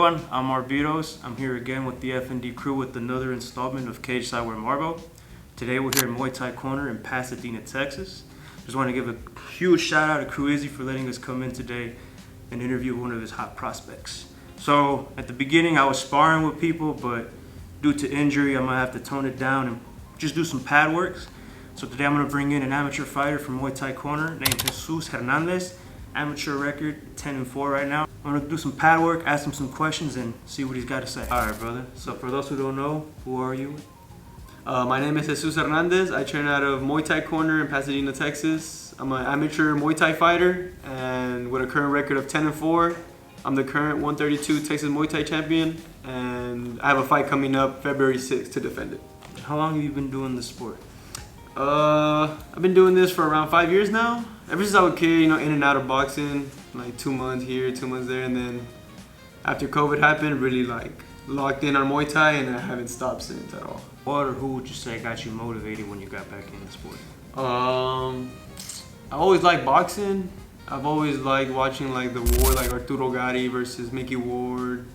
everyone, I'm Marbo. I'm here again with the F&D crew with another installment of Cageside with Marbo. Today we're here at Muay Thai Corner in Pasadena, Texas. Just want to give a huge shout out to Cruizzy for letting us come in today and interview one of his hot prospects. So at the beginning I was sparring with people, but due to injury I'm going to have to tone it down and just do some pad works. So today I'm going to bring in an amateur fighter from Muay Thai Corner named Jesus Hernandez. Amateur record, 10-4 right now. I'm gonna do some pad work, ask him some questions, and see what he's got to say. All right, brother. So for those who don't know, who are you? My name is Jesus Hernandez. I train out of Muay Thai Corner in Pasadena, Texas. I'm an amateur Muay Thai fighter, and with a current record of 10-4. I'm the current 132 Texas Muay Thai champion, and I have a fight coming up February 6th to defend it. How long have you been doing this sport? I've been doing this for around 5 years now. Ever since I was a kid, in and out of boxing, like 2 months here, 2 months there, and then after COVID happened, really locked in on Muay Thai, and I haven't stopped since at all. What or who would you say got you motivated when you got back in the sport? I always liked boxing. I've always liked watching the war, like Arturo Gatti versus Mickey Ward.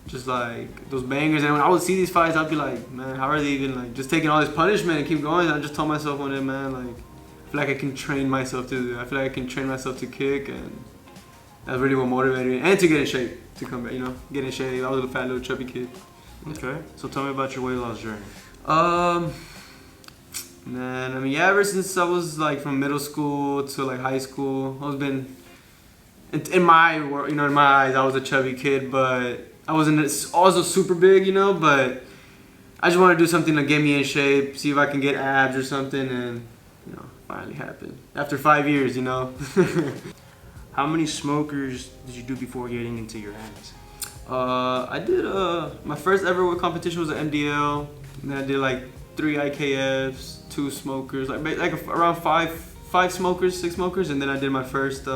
Just like those bangers, and when I would see these fights, I'd be like, man, how are they even just taking all this punishment and keep going? And I just told myself one day, man, I feel like I can train myself to do. I feel like I can train myself to kick, and that's really what motivated me, and to get in shape, to come back, get in shape. I was a fat little chubby kid. Okay, so tell me about your weight loss journey. Man, ever since I was from middle school to high school, I've been in my world, in my eyes, I was a chubby kid, but I wasn't also super big, but I just want to do something to get me in shape, see if I can get abs or something, and, finally happened. After 5 years, How many smokers did you do before getting into your hands? I did, my first ever competition was an MDL, and then I did 3 IKFs, 2 smokers, around five smokers, 6 smokers, and then I did my first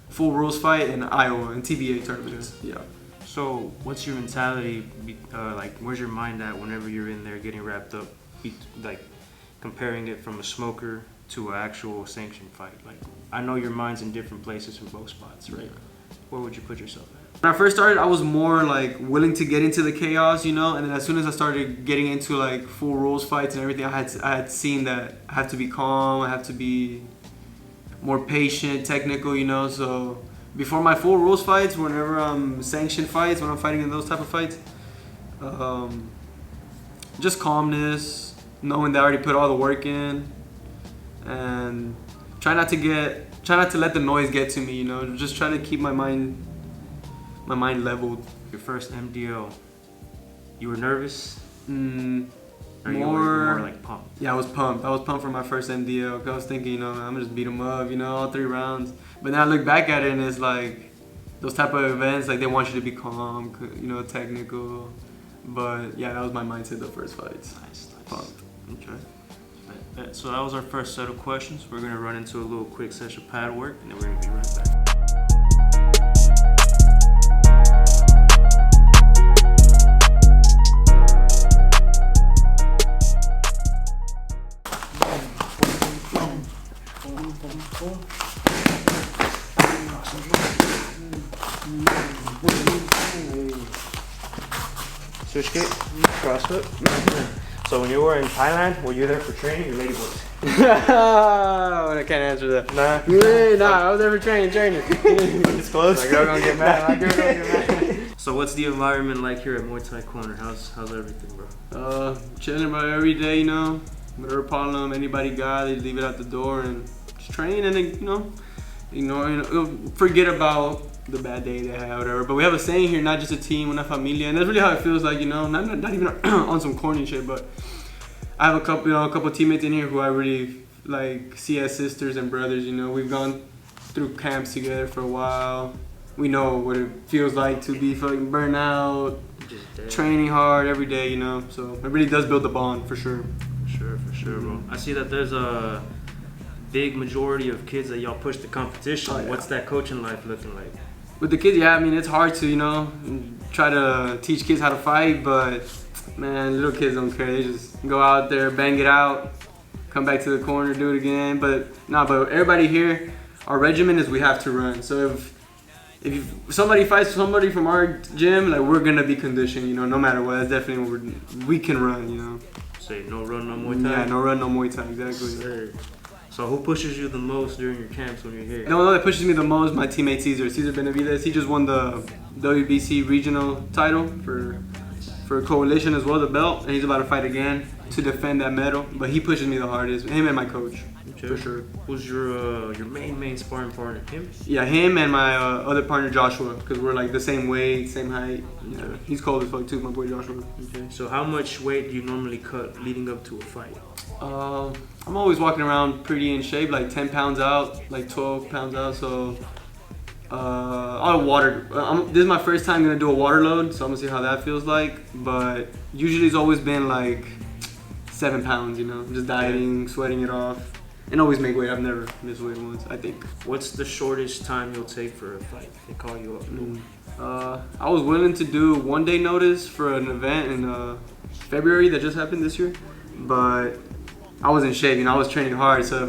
full rules fight in Iowa in TBA tournaments. Yeah. So what's your mentality, where's your mind at whenever you're in there getting wrapped up, comparing it from a smoker to an actual sanctioned fight? I know your mind's in different places from both spots, right? Where would you put yourself at? When I first started, I was more willing to get into the chaos, and then as soon as I started getting into full rules fights and everything, I had seen that I have to be calm, I have to be more patient, technical, so before my full rules fights, whenever I'm sanctioned fights, when I'm fighting in those type of fights, just calmness, knowing that I already put all the work in, and try not to let the noise get to me, just try to keep my mind leveled. Your first MDO, you were nervous? Or you More were pumped? Yeah, I was pumped. I was pumped for my first MDO. I was thinking, I'm gonna just beat him up, all 3 rounds. But then I look back at it, and it's those type of events, they want you to be calm, technical. But yeah, that was my mindset the first fights. Nice. Pumped. Okay. So that was our first set of questions. We're gonna run into a little quick session of pad work, and then we're gonna be right back. Switch kick, cross hook. So when you were in Thailand, were you there for training or lady boys? I can't answer that. Nah, I was there for training. It's close. My girl gonna get mad. So what's the environment like here at Muay Thai Corner? How's everything, bro? Chilling, bro, every day, whatever problem anybody got, they leave it at the door and just train, and then, forget about the bad day they have, whatever. But we have a saying here, not just a team, una familia, and that's really how it feels not even on some corny shit, but I have a couple teammates in here who I really see as sisters and brothers. We've gone through camps together for a while. We know what it feels like to be fucking burnt out, training hard every day, so it really does build the bond, for sure. For sure, bro. I see that there's a big majority of kids that y'all push the competition. Oh, yeah. What's that coaching life looking like? With the kids, yeah, it's hard to, try to teach kids how to fight, but man, little kids don't care. They just go out there, bang it out, come back to the corner, do it again. But everybody here, our regimen is we have to run. So if somebody fights somebody from our gym, like we're gonna be conditioned, you know, no matter what. That's definitely what we can run, you know. Say no run, no Muay Thai. Yeah, no run, no Muay Thai, exactly. Sir. So who pushes you the most during your camps when you're here? The one that pushes me the most, my teammate Cesar Benavides. He just won the WBC regional title for Coalition as well, the belt, and he's about to fight again to defend that medal. But he pushes me the hardest. Him and my coach, for sure. Who's your main sparring partner? Him? Yeah, him and my other partner Joshua, because we're like the same weight, same height. Yeah, he's cold as fuck too, my boy Joshua. Okay. So how much weight do you normally cut leading up to a fight? I'm always walking around pretty in shape, like 10 pounds out, like 12 pounds out. So I'll water. This is my first time gonna do a water load, so I'm gonna see how that feels like. But usually it's always been like 7 pounds, you know, just dieting, sweating it off, and always make weight. I've never missed weight once, I think. What's the shortest time you'll take for a fight? They call you up. I was willing to do 1 day notice for an event in February that just happened this year, but I was in shape, you know, I was training hard. So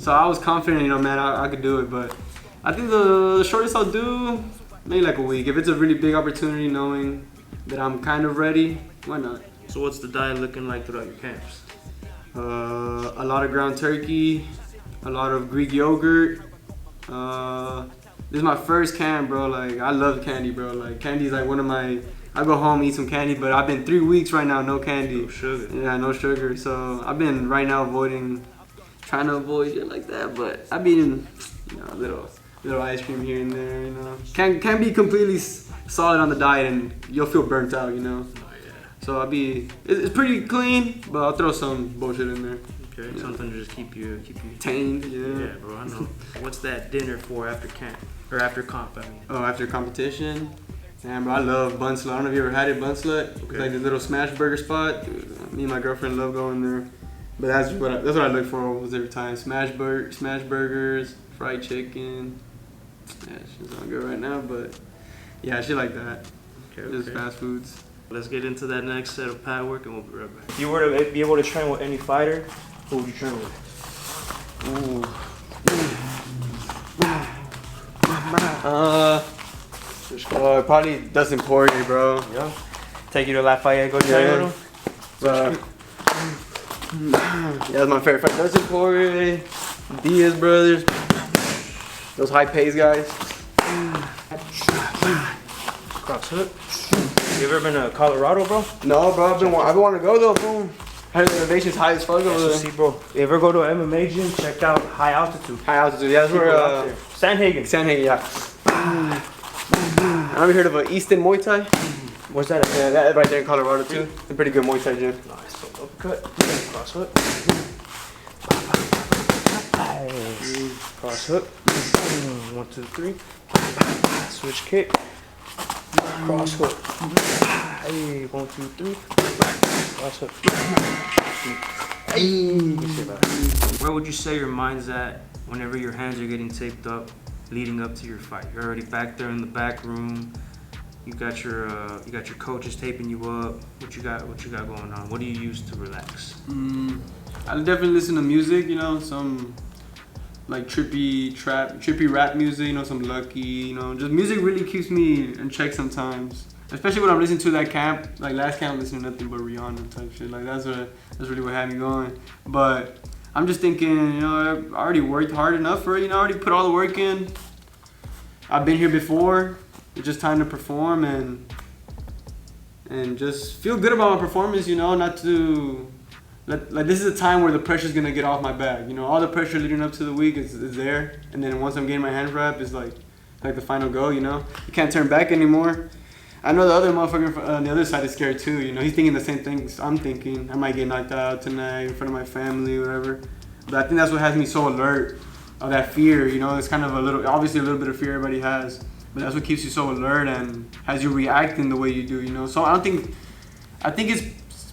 I was confident, you know, man, I could do it. But I think the shortest I'll do, maybe like a week. If it's a really big opportunity, knowing that I'm kind of ready, why not? So what's the diet looking like throughout your camps? A lot of ground turkey, a lot of Greek yogurt. This is my first camp, bro. Like, I love candy, bro. Like, candy's like one of my... I go home, eat some candy, but I've been 3 weeks right now, no candy. No sugar. Yeah, no sugar. So I've been right now trying to avoid shit like that. But I've been eating, you know, little ice cream here and there, you know. Can't be completely solid on the diet and you'll feel burnt out, you know. Oh, yeah. So it's pretty clean, but I'll throw some bullshit in there. Okay, something to just keep you tamed. Yeah. Yeah, bro, I know. What's that dinner for after camp? Or after comp, I mean. Oh, after competition? Damn, bro, I love Bun Slut. I don't know if you ever had it, Bun Slut. Okay. It's like this little smash burger spot. Dude, me and my girlfriend love going there. But that's what I look for almost every time. Smash burgers, fried chicken. Yeah, shit's not good right now, but yeah, shit like that. Okay, just fast foods. Let's get into that next set of pad work and we'll be right back. If you were to be able to train with any fighter, who would you train with? Ooh. Probably Dustin Poirier, bro. Yeah. Take you to Lafayette, go train with him? Yeah, that's my favorite fight. Dustin Poirier, Diaz brothers, those high pace guys. Cross hook. You ever been to Colorado, bro? No, bro. I've been wanting to go though, boom. Heard the elevation's high as fuck over there. See, bro. You ever go to an MMA gym? Check out High Altitude. High Altitude, yeah, that's where. Sandhagen, yeah. Have you heard of Easton Muay Thai? What's that? Yeah, that right there in Colorado too. It's a pretty good Muay Thai gym. Nice. So uppercut. Cross hook. Cross hook. 1, 2, 3. Switch kick. Cross hook. Hey, 1, 2, 3. Cross hook. Hey. Where would you say your mind's at whenever your hands are getting taped up, leading up to your fight? You're already back there in the back room. You got your coaches taping you up. What you got going on? What do you use to relax? I definitely listen to music, you know, some like trippy rap music, you know, some Lucky, you know, just music really keeps me in check sometimes. Especially when I'm listening to that camp, like last camp, listening to nothing but Rihanna type shit. Like that's really what had me going. But I'm just thinking, you know, I already worked hard enough for it. You know, I already put all the work in. I've been here before. It's just time to perform and just feel good about my performance. You know, not to like this is a time where the pressure's gonna get off my back. You know, all the pressure leading up to the week is there, and then once I'm getting my hands wrapped, it's like the final go. You know, you can't turn back anymore. I know the other motherfucker on the other side is scared too. You know, he's thinking the same things I'm thinking. I might get knocked out tonight in front of my family, whatever. But I think that's what has me so alert of that fear. You know, it's kind of obviously a little bit of fear everybody has, but that's what keeps you so alert and has you reacting the way you do. You know, so I think it's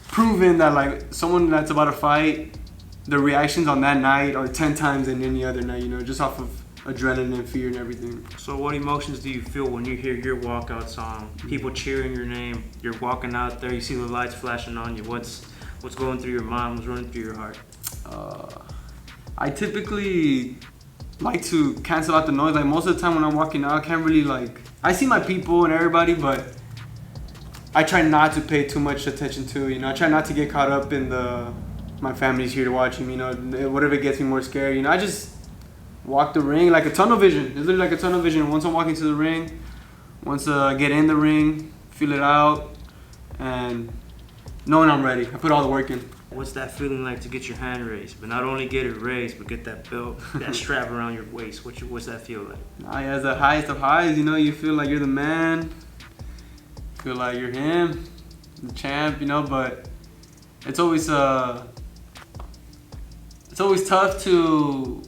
proven that like someone that's about to fight, the reactions on that night are 10 times than any other night. You know, just off of adrenaline and fear and everything. So what emotions do you feel when you hear your walkout song? People cheering your name. You're walking out there. You see the lights flashing on you. What's going through your mind? What's running through your heart? I typically like to cancel out the noise. Like most of the time when I'm walking out, I can't really like. I see my people and everybody, but I try not to pay too much attention to. You know, I try not to get caught up in my family's here to watch him. You know, whatever gets me more scared. You know, I just walk the ring like a tunnel vision. It's literally like a tunnel vision. Once I'm walking to the ring, once I get in the ring, feel it out, and knowing I'm ready. I put all the work in. What's that feeling like to get your hand raised, but not only get it raised, but get that belt, that strap around your waist? What's that feel like? Yeah, it's the highest of highs. You know, you feel like you're the man. Feel like you're him, the champ. You know, but it's always tough to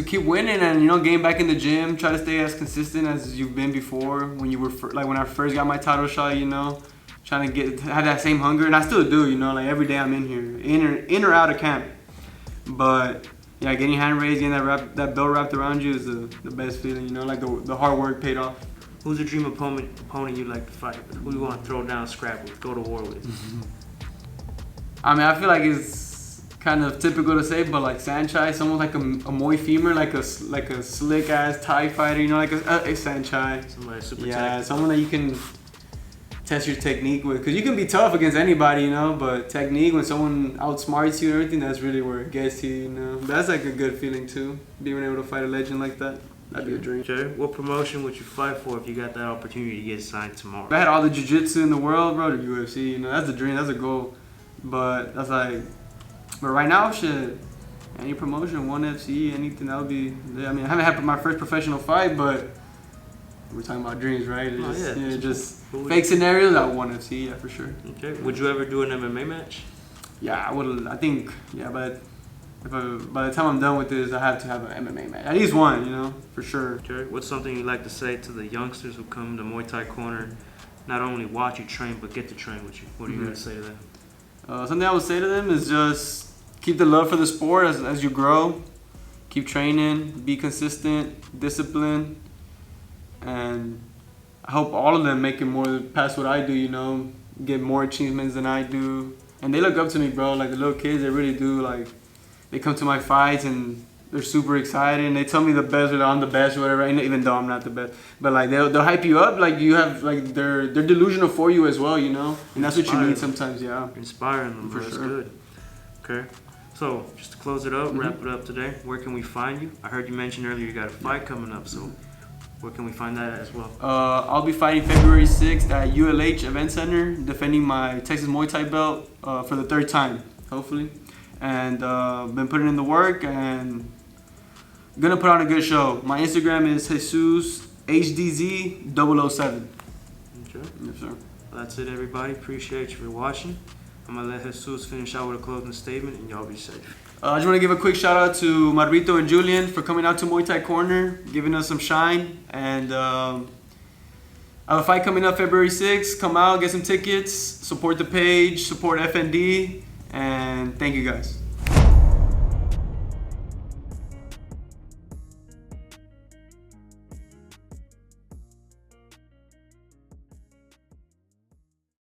keep winning and, you know, getting back in the gym. Try to stay as consistent as you've been before. When you were like when I first got my title shot, you know. Trying to have that same hunger, and I still do, you know, like every day I'm in here, in or out of camp. But yeah, getting your hand raised, getting that belt wrapped around you is the best feeling, you know, like the hard work paid off. Who's the dream opponent you'd like to fight with? Who you want to throw down, scrap with, go to war with? I mean, I feel like it's kind of typical to say, but like Sanchai, someone like a Muay femur, like a slick ass Thai fighter, you know, like a Sanchai. Somebody super Yeah, someone that you can test your technique with, because you can be tough against anybody, you know, but technique, when someone outsmarts you and everything, that's really where it gets to you, know. That's like a good feeling too, being able to fight a legend like that. That'd be a dream. Sure. What promotion would you fight for if you got that opportunity to get signed tomorrow? If I had all the jiu-jitsu in the world, bro, the UFC, you know, that's the dream, that's a goal. But that's like, but right now, shit, any promotion, ONE FC, anything, that would be, I mean, I haven't had my first professional fight, but we're talking about dreams, right? Just fake scenarios. I ONE FC, yeah, for sure. Okay. Would you ever do an MMA match? Yeah, I would. I think, yeah, but by the time I'm done with this, I have to have an MMA match. At least one, you know, for sure. Okay. What's something you'd like to say to the youngsters who come to Muay Thai Corner, not only watch you train, but get to train with you? What are you going to say to them? Something I would say to them is just keep the love for the sport as you grow. Keep training, be consistent, disciplined. And I hope all of them make it more past what I do, you know, get more achievements than I do. And they look up to me, bro. Like the little kids, they really do. Like they come to my fights and they're super excited and they tell me the best or I'm the best or whatever. And even though I'm not the best, but like they'll hype you up. Like you have like they're delusional for you as well, you know. And that's what you need sometimes, yeah. Inspiring them, for that's sure. good. Okay. So just to close it up, wrap it up today. Where can we find you? I heard you mention earlier you got a fight coming up, so. Where can we find that at as well? I'll be fighting February 6th at ULH Event Center, defending my Texas Muay Thai belt for the third time, hopefully. And been putting in the work and gonna put on a good show. My Instagram is JesusHDZ007. Okay. Yes, sir. Well, that's it, everybody. Appreciate you for watching. I'm gonna let Jesus finish out with a closing statement, and y'all be safe. I just want to give a quick shout out to Marbito and Julian for coming out to Muay Thai Corner, giving us some shine. And I have a fight coming up February 6th. Come out, get some tickets, support the page, support FND, and thank you guys.